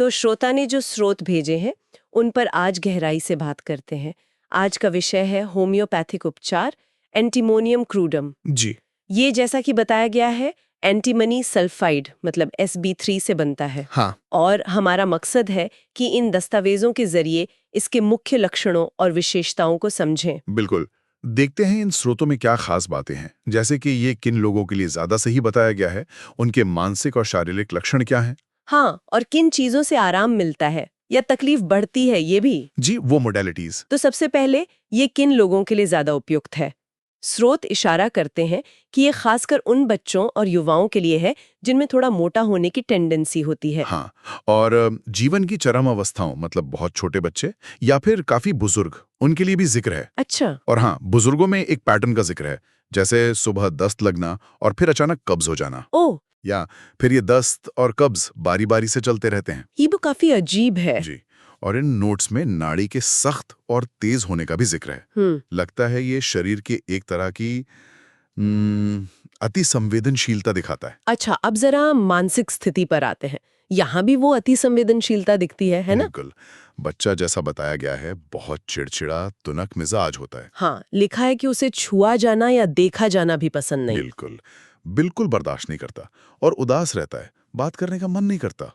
तो श्रोता ने जो स्रोत भेजे हैं उन पर आज गहराई से बात करते हैं। आज का विषय है होम्योपैथिक उपचार, एंटीमोनियम क्रूडम। जी। ये जैसा कि बताया गया है एंटीमनी सल्फाइड मतलब SB3 से बनता है। हाँ। और हमारा मकसद है कि इन दस्तावेजों के जरिए इसके मुख्य लक्षणों और विशेषताओं को समझें। बिल्कुल। देखते हैं इन स्रोतों में क्या खास बातें हैं, जैसे कि ये किन लोगों के लिए ज्यादा सही बताया गया है, उनके मानसिक और शारीरिक लक्षण क्या हैं। हाँ, और किन चीजों से आराम मिलता है या तकलीफ बढ़ती है ये भी। जी, वो मोडेलिटीज। तो सबसे पहले ये किन लोगों के लिए ज्यादा उपयुक्त है। स्रोत इशारा करते हैं कि ये खासकर उन बच्चों और युवाओं के लिए है जिनमें थोड़ा मोटा होने की टेंडेंसी होती है। हाँ, और जीवन की चरम अवस्थाओं मतलब बहुत छोटे बच्चे या फिर काफी बुजुर्ग, उनके लिए भी जिक्र है। अच्छा। और हाँ, बुजुर्गों में एक पैटर्न का जिक्र है, जैसे सुबह दस्त लगना और फिर अचानक कब्ज हो जाना, ओह, या फिर ये दस्त और कब्ज बारी बारी से चलते रहते हैं। ये भी काफी अजीब है। जी। और इन नोट्स में नाड़ी के सख्त और तेज होने का भी जिक्र है। लगता है ये शरीर के एक तरह की अति संवेदनशीलता दिखाता है। अच्छा, अब जरा मानसिक स्थिति पर आते हैं। यहाँ भी वो अति संवेदनशीलता दिखती है ना? बिल्कुल। बच्चा जैसा बताया गया है बहुत चिड़चिड़ा, तुनक मिजाज होता है। हाँ, लिखा है कि उसे छुआ जाना या देखा जाना भी पसंद नहीं। बिल्कुल। बिल्कुल बर्दाश्त नहीं करता और उदास रहता है, बात करने का मन नहीं करता।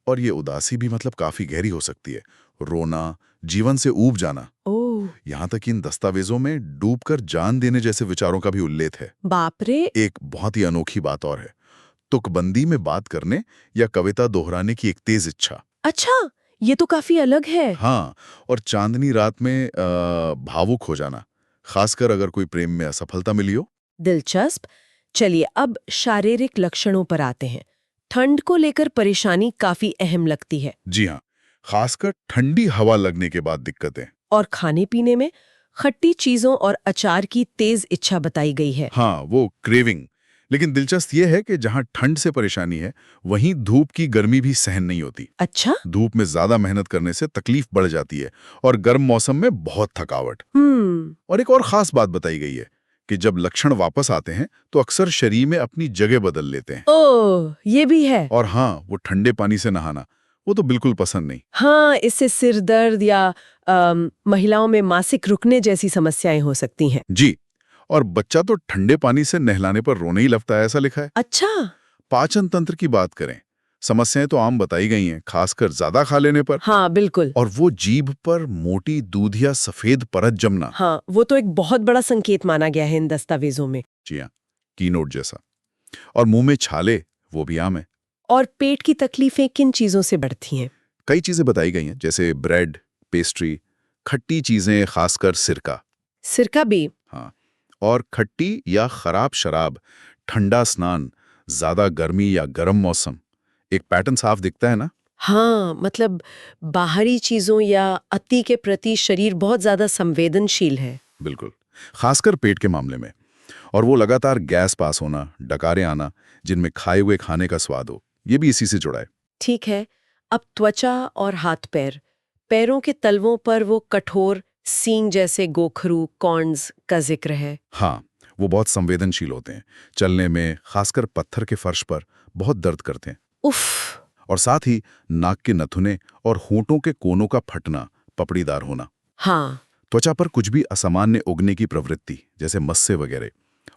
और ये उदासी भी मतलब काफी गहरी हो सकती है। रोना, जीवन से ऊब जाना। ओह, यहाँ तक कि इन दस्तावेजों में डूबकर जान देने जैसे विचारों का भी उल्लेख है। बाप रे। एक बहुत ही अनोखी बात और है, तुकबंदी में बात करने या कविता दोहराने की एक तेज इच्छा। अच्छा, ये तो काफी अलग है। हाँ, और चांदनी रात में भावुक हो जाना, खासकर अगर कोई प्रेम में असफलता मिली हो। दिलचस्प। चलिए अब शारीरिक लक्षणों पर आते हैं। ठंड को लेकर परेशानी काफी अहम लगती है। जी हाँ, खासकर ठंडी हवा लगने के बाद दिक्कतें। और खाने पीने में खट्टी चीजों और अचार की तेज इच्छा बताई गई है। हाँ, वो क्रेविंग। लेकिन दिलचस्प ये है कि जहाँ ठंड से परेशानी है, वहीं धूप की गर्मी भी सहन नहीं होती। अच्छा। धूप में ज्यादा मेहनत करने से तकलीफ बढ़ जाती है और गर्म मौसम में बहुत थकावट। और एक और खास बात बताई गई है कि जब लक्षण वापस आते हैं तो अक्सर शरीर में अपनी जगह बदल लेते हैं। ओह, ये भी है। और हाँ, वो ठंडे पानी से नहाना वो तो बिल्कुल पसंद नहीं। हाँ, इससे सिर दर्द या महिलाओं में मासिक रुकने जैसी समस्याएं हो सकती हैं। जी, और बच्चा तो ठंडे पानी से नहलाने पर रोने ही लगता है, ऐसा लिखा है। अच्छा। पाचन तंत्र की बात करें, समस्याएं तो आम बताई गई हैं, खासकर ज्यादा खा लेने पर। हाँ, बिल्कुल। और वो जीभ पर मोटी दूध या सफेद परत जमना। हाँ, वो तो एक बहुत बड़ा संकेत माना गया है इन दस्तावेजों में। जी हाँ, कीनोट जैसा। और मुंह में छाले, वो भी आम है। और पेट की तकलीफें किन चीजों से बढ़ती हैं? कई चीजें बताई गई हैं, जैसे ब्रेड, पेस्ट्री, खट्टी चीजें, खासकर सिरका। सिरका भी? हाँ, और खट्टी या खराब शराब, ठंडा स्नान, ज्यादा गर्मी या गर्म मौसम। एक पैटर्न साफ दिखता है ना। हाँ, मतलब बाहरी चीजों या अति के प्रति शरीर बहुत ज्यादा संवेदनशील है। बिल्कुल, खासकर पेट के मामले में। और वो लगातार गैस पास होना, डकारें आना, जिनमें खाए हुए खाने का स्वाद हो, ये भी इसी से जुड़ा है। ठीक है। अब त्वचा और हाथ पैर, पैरों के तलवों पर वो कठोर सींग जैसे गोखरू कॉर्न्स का जिक्र है। हाँ, वो बहुत संवेदनशील होते हैं। चलने में, खासकर पत्थर के फर्श पर, बहुत दर्द करते हैं। उफ। और साथ ही नाक के नथुने और होंठों के कोनों का फटना, पपड़ीदार होना। हाँ। त्वचा पर कुछ भी असामान्य उगने की प्रवृत्ति, जैसे मस्से वगैरह।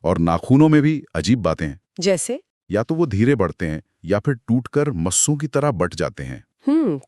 और नाखूनों में भी अजीब बातें हैं। जैसे? या तो वो धीरे बढ़ते हैं या फिर टूटकर मस्सों की तरह बट जाते हैं।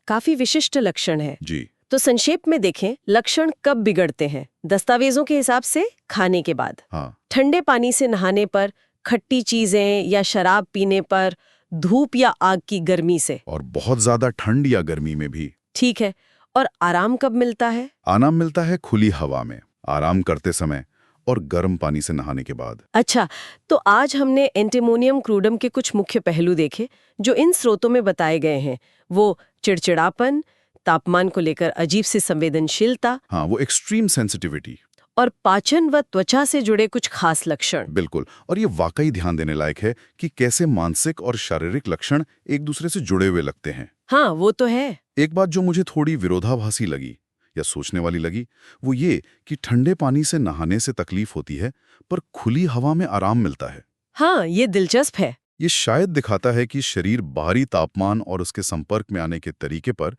काफी विशिष्ट लक्षण है। जी। तो संक्षेप में देखें, लक्षण कब बिगड़ते हैं? दस्तावेजों के हिसाब से खाने के बाद, हाँ, ठंडे पानी से नहाने पर, खट्टी चीजें या शराब पीने पर, धूप या आग की गर्मी से। और बहुत ज्यादा ठंड या गर्मी में भी। ठीक है। और आराम कब मिलता है? आराम मिलता है खुली हवा में, आराम करते समय और गर्म पानी से नहाने के बाद। अच्छा, तो आज हमने एंटीमोनियम क्रूडम के कुछ मुख्य पहलू देखे जो इन स्रोतों में बताए गए हैं। वो चिड़चिड़ापन, तापमान को लेकर अजीब सी संवेदनशीलता, हाँ, वो एक्सट्रीम सेंसिटिविटी। और पाचन व त्वचा से जुड़े कुछ खास लक्षण। बिल्कुल, और ये वाकई ध्यान देने लायक है कि कैसे मानसिक और शारीरिक लक्षण एक दूसरे से जुड़े हुए लगते हैं। हाँ, वो तो है। एक बात जो मुझे थोड़ी विरोधाभासी लगी या सोचने वाली लगी, वो ये कि ठंडे पानी से नहाने से तकलीफ होती है पर खुली हवा में आराम मिलता है। हाँ, ये दिलचस्प है। ये शायद दिखाता है कि शरीर बाहरी तापमान और उसके संपर्क में आने के तरीके पर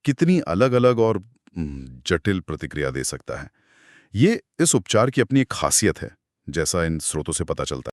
कितनी अलग-अलग और जटिल प्रतिक्रिया दे सकता है। ये इस उपचार की अपनी एक खासियत है, जैसा इन स्रोतों से पता चलता है।